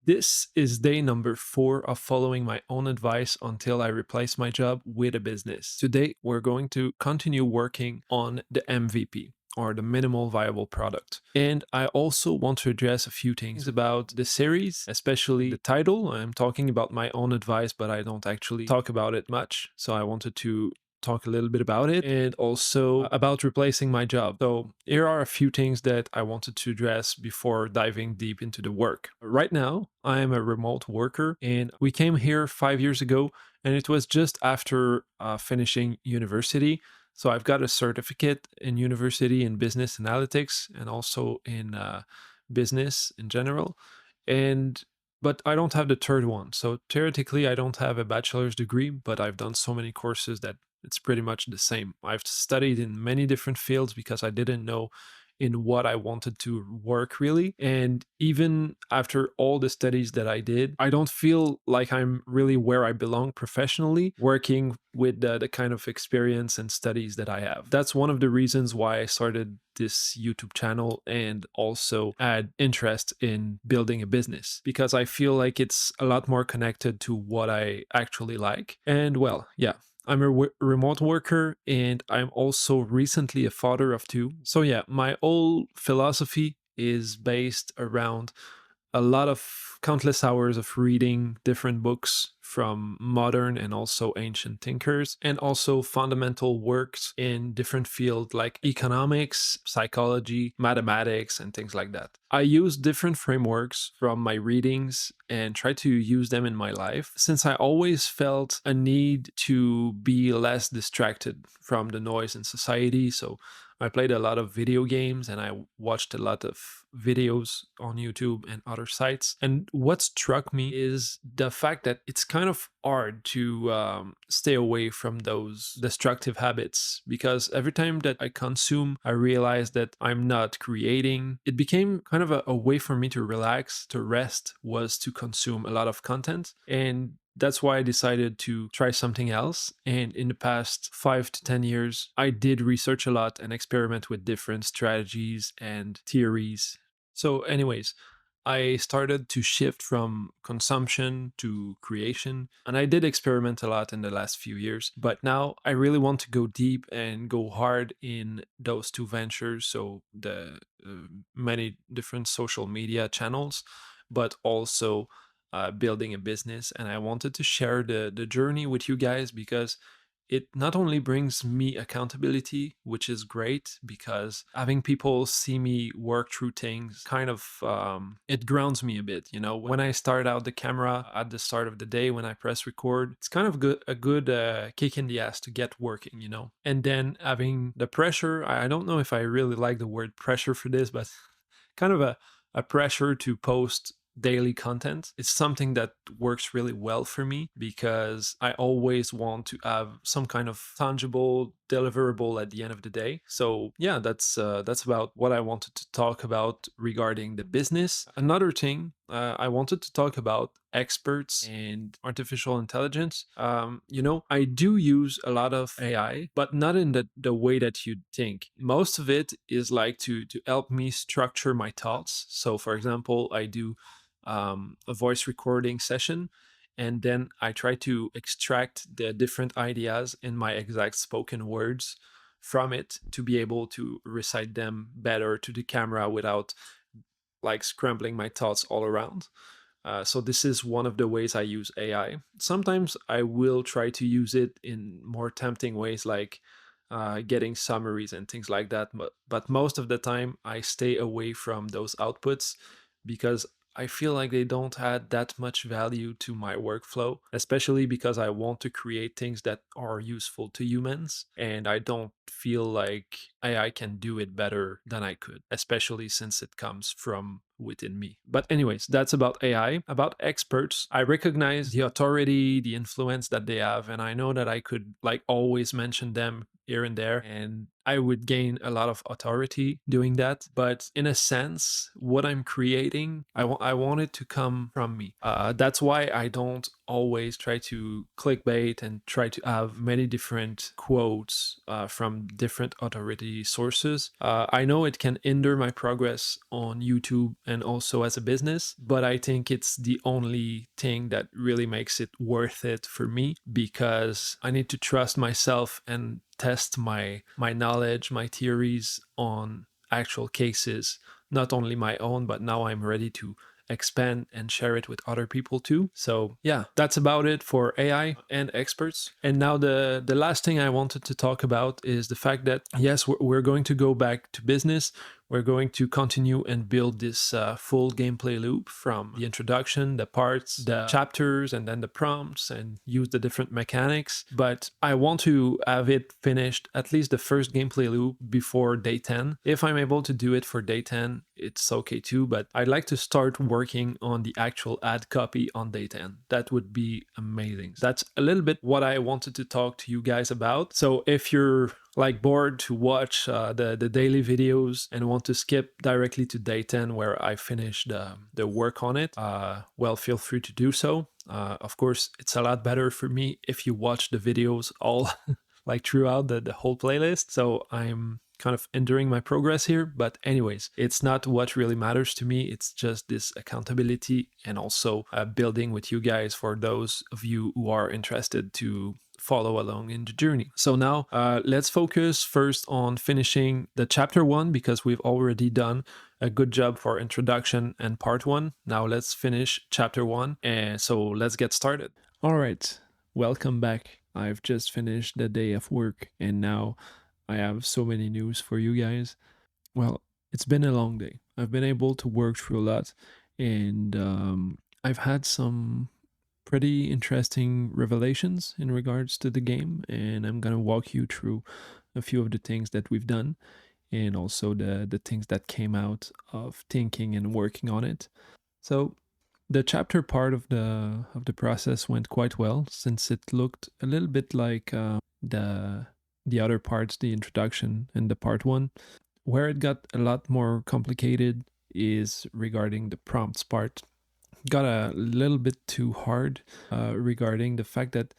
This is day number 4 of following my own advice until I replace my job with a business. Today, we're going to continue working on the MVP, or the minimal viable product. And I also want to address a few things about the series, especially the title. I'm talking about my own advice, but I don't actually talk about it much. So I wanted to talk a little bit about it and also about replacing my job. So, here are a few things that I wanted to address before diving deep into the work. Right now, I am a remote worker and we came here 5 years ago, and it was just after finishing university. So, I've got a certificate in university in business analytics and also in business in general. And but I don't have the third one. So theoretically, I don't have a bachelor's degree, but I've done so many courses that it's pretty much the same. I've studied in many different fields because I didn't know in what I wanted to work really. And even after all the studies that I did, I don't feel like I'm really where I belong professionally, working with the kind of experience and studies that I have. That's one of the reasons why I started this YouTube channel and also had interest in building a business, because I feel like it's a lot more connected to what I actually like. And well, yeah, I'm a remote worker and I'm also recently a father of two. So, yeah, my whole philosophy is based around a lot of countless hours of reading different books from modern and also ancient thinkers, and also fundamental works in different fields like economics, psychology, mathematics, and things like that. I use different frameworks from my readings and try to use them in my life, since I always felt a need to be less distracted from the noise in society. So I played a lot of video games and I watched a lot of videos on YouTube and other sites. And what struck me is the fact that it's kind of hard to stay away from those destructive habits, because every time that I consume, I realize that I'm not creating. It became kind of a way for me to relax, to rest, was to consume a lot of content. And that's why I decided to try something else. And in the past 5 to 10 years, I did research a lot and experiment with different strategies and theories. So, anyways, I started to shift from consumption to creation, and I did experiment a lot in the last few years. But now I really want to go deep and go hard in those two ventures. So, the many different social media channels, but also building a business. And I wanted to share the journey with you guys, because it not only brings me accountability, which is great, because having people see me work through things kind of it grounds me a bit. When I start out the camera at the start of the day, when I press record, it's kind of a good kick in the ass to get working. And then having the pressure, I don't know if I really like the word pressure for this, but kind of a pressure to post daily content. It's something that works really well for me, because I always want to have some kind of tangible deliverable at the end of the day. So yeah, that's about what I wanted to talk about regarding the business. Another thing, I wanted to talk about experts and artificial intelligence. I do use a lot of AI, but not in the way that you'd think. Most of it is like to help me structure my thoughts. So, for example, I do a voice recording session, and then I try to extract the different ideas in my exact spoken words from it to be able to recite them better to the camera without like scrambling my thoughts all around. So this is one of the ways I use AI. Sometimes I will try to use it in more tempting ways, like getting summaries and things like that. But most of the time, I stay away from those outputs, because I feel like they don't add that much value to my workflow, especially because I want to create things that are useful to humans. And I don't feel like AI can do it better than I could, especially since it comes from within me. But, anyways, that's about AI. About experts, I recognize the authority, the influence that they have, and I know that I could like always mention them here and there. And I would gain a lot of authority doing that. But in a sense, what I'm creating, I want it to come from me. That's why I don't always try to clickbait and try to have many different quotes from different authority sources. I know it can hinder my progress on YouTube and also as a business, but I think it's the only thing that really makes it worth it for me, because I need to trust myself and test my knowledge, my theories on actual cases, not only my own, but now I'm ready to expand and share it with other people too. So yeah, that's about it for AI and experts. And now the last thing I wanted to talk about is the fact that yes, we're going to go back to business. We're going to continue and build this full gameplay loop from the introduction, the parts, the chapters, and then the prompts, and use the different mechanics. But I want to have it finished, at least the first gameplay loop, before day 10. If I'm able to do it for day 10, it's okay too, but I'd like to start working on the actual ad copy on day 10. That would be amazing. That's a little bit what I wanted to talk to you guys about. So if you're like bored to watch the daily videos and want to skip directly to day 10 where I finished the work on it, well, feel free to do so. Of course, it's a lot better for me if you watch the videos all like throughout the whole playlist. So I'm kind of enduring my progress here. But anyways, it's not what really matters to me. It's just this accountability and also building with you guys for those of you who are interested to follow along in the journey. So now let's focus first on finishing the chapter 1, because we've already done a good job for introduction and part 1. Now let's finish chapter 1, and so let's get started. All right, welcome back. I've just finished the day of work, and now I have so many news for you guys. Well, it's been a long day. I've been able to work through a lot, and I've had some pretty interesting revelations in regards to the game, and I'm gonna walk you through a few of the things that we've done, and also the things that came out of thinking and working on it. So the chapter part of the process went quite well, since it looked a little bit like the other parts, the introduction and the part 1. Where it got a lot more complicated is regarding the prompts part. Got a little bit too hard regarding the fact that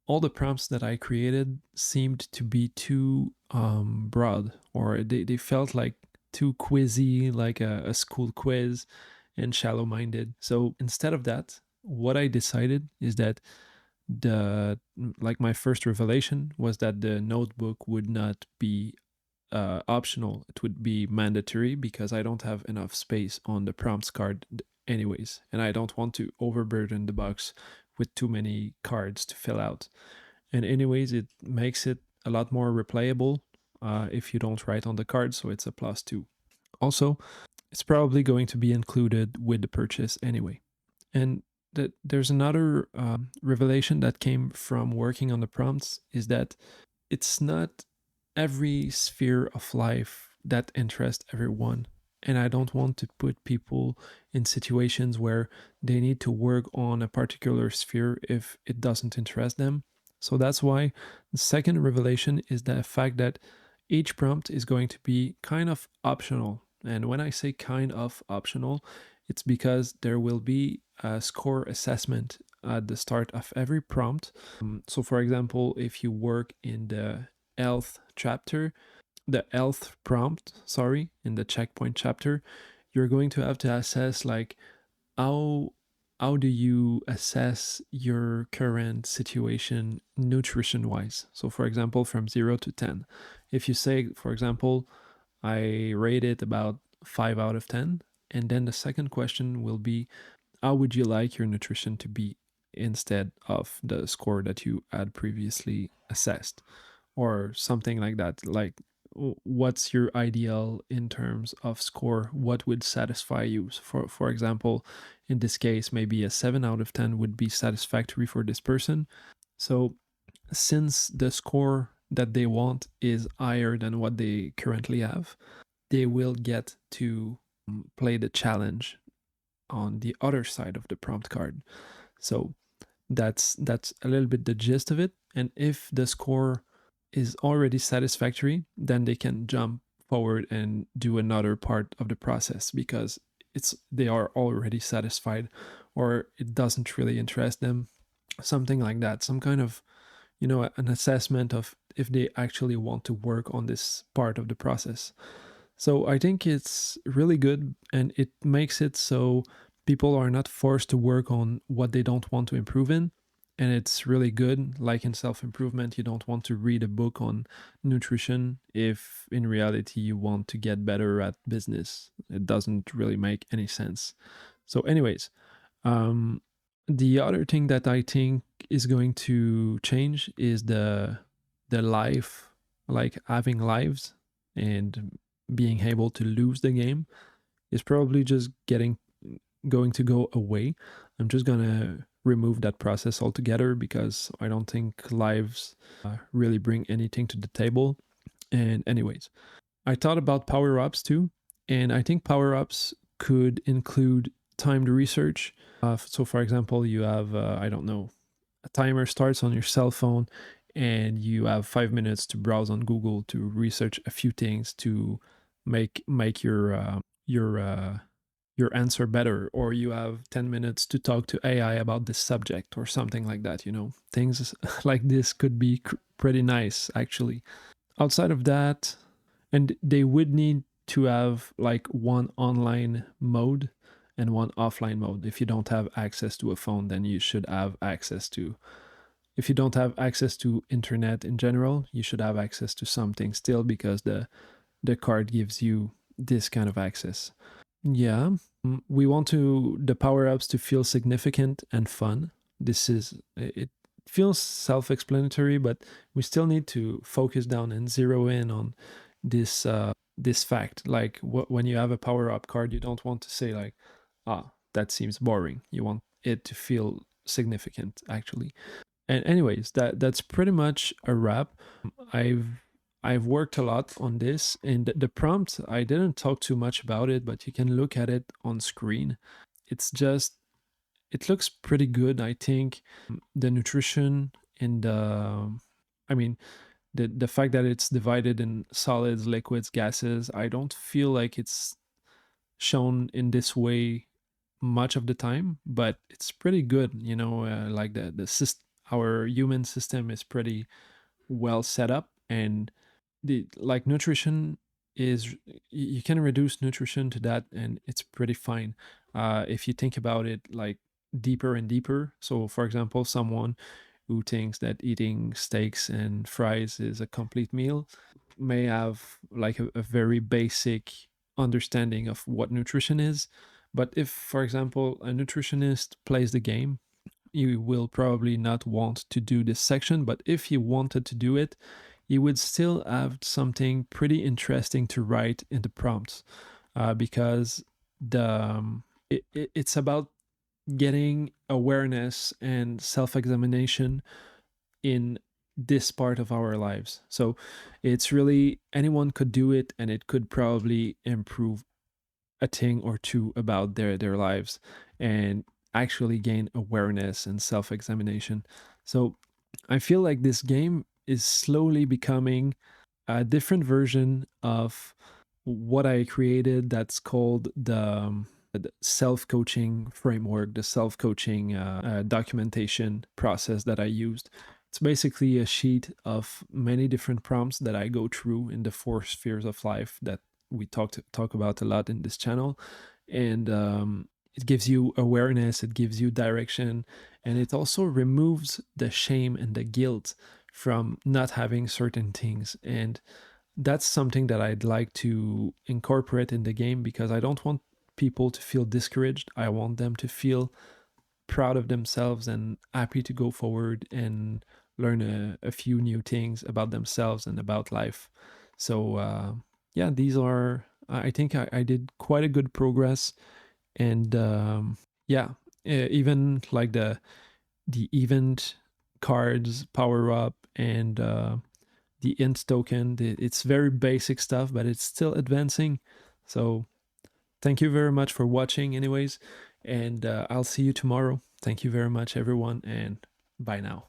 all the prompts that I created seemed to be too broad, or they felt like too quizzy, like a school quiz, and shallow minded. So instead of that, what I decided is that my first revelation was that the notebook would not be optional. It would be mandatory, because I don't have enough space on the prompts card anyways, and I don't want to overburden the box with too many cards to fill out. And anyways, it makes it a lot more replayable if you don't write on the card, so it's a +2. Also, it's probably going to be included with the purchase anyway. And there's another revelation that came from working on the prompts, is that it's not every sphere of life that interests everyone. And I don't want to put people in situations where they need to work on a particular sphere if it doesn't interest them. So that's why the second revelation is the fact that each prompt is going to be kind of optional. And when I say kind of optional, it's because there will be a score assessment at the start of every prompt. So for example, if you work in the health chapter, the health prompt, sorry, in the checkpoint chapter, you're going to have to assess like how do you assess your current situation nutrition wise. So for example, from 0 to 10, if you say, for example, I rate it about 5 out of 10, and then the second question will be, how would you like your nutrition to be instead of the score that you had previously assessed, or something like that. Like, what's your ideal in terms of score? What would satisfy you? So for example, in this case, maybe a 7 out of 10 would be satisfactory for this person. So since the score that they want is higher than what they currently have, they will get to play the challenge on the other side of the prompt card. So that's a little bit the gist of it. And if the score is already satisfactory, then they can jump forward and do another part of the process because they are already satisfied, or it doesn't really interest them, something like that. Some kind of, an assessment of if they actually want to work on this part of the process. So I think it's really good, and it makes it so people are not forced to work on what they don't want to improve in. And it's really good. Like in self improvement, you don't want to read a book on nutrition if in reality you want to get better at business. It doesn't really make any sense. So, anyways, um, the other thing that I think is going to change is the life, like having lives and being able to lose the game is probably just going to go away. I'm just gonna remove that process altogether because I don't think lives really bring anything to the table. And anyways, I thought about power ups too, and I think power ups could include timed research. So, for example, you have, I don't know, a timer starts on your cell phone, and you have 5 minutes to browse on Google to research a few things to make your your answer better, or you have 10 minutes to talk to AI about this subject or something like that. Things like this could be pretty nice, actually. Outside of that, and they would need to have like one online mode and one offline mode. If you don't have access to a phone, then you should have access to, if you don't have access to internet in general, you should have access to something still, because the card gives you this kind of access. Yeah. We want the power ups to feel significant and fun. It feels self explanatory, but we still need to focus down and zero in on this fact. Like when you have a power up card, you don't want to say, like, that seems boring. You want it to feel significant, actually. And anyways, that's pretty much a wrap. I've I've worked a lot on this, and the prompt, I didn't talk too much about it, but you can look at it on screen. It's just, it looks pretty good, I think. The nutrition and I mean, the fact that it's divided in solids, liquids, gases, I don't feel like it's shown in this way much of the time, but it's pretty good. Like our human system is pretty well set up, and the like nutrition is, you can reduce nutrition to that, and it's pretty fine. If you think about it, like, deeper and deeper. So, for example, someone who thinks that eating steaks and fries is a complete meal may have like a very basic understanding of what nutrition is. But if, for example, a nutritionist plays the game, you will probably not want to do this section. But if you wanted to do it, you would still have something pretty interesting to write in the prompts, because it's about getting awareness and self-examination in this part of our lives. So it's really, anyone could do it, and it could probably improve a thing or two about their lives, and actually gain awareness and self-examination. So I feel like this game is slowly becoming a different version of what I created, that's called the self-coaching framework, the self-coaching documentation process that I used. It's basically a sheet of many different prompts that I go through in the 4 spheres of life that we talk about a lot in this channel. And it gives you awareness, it gives you direction, and it also removes the shame and the guilt from not having certain things. And that's something that I'd like to incorporate in the game, because I don't want people to feel discouraged. I want them to feel proud of themselves and happy to go forward and learn a few new things about themselves and about life. So, yeah, these are, I think I did quite a good progress. And yeah, even like the event cards, power up, and the int token, it's very basic stuff, but it's still advancing. So thank you very much for watching, anyways, and I'll see you tomorrow. Thank you very much, everyone, and bye now.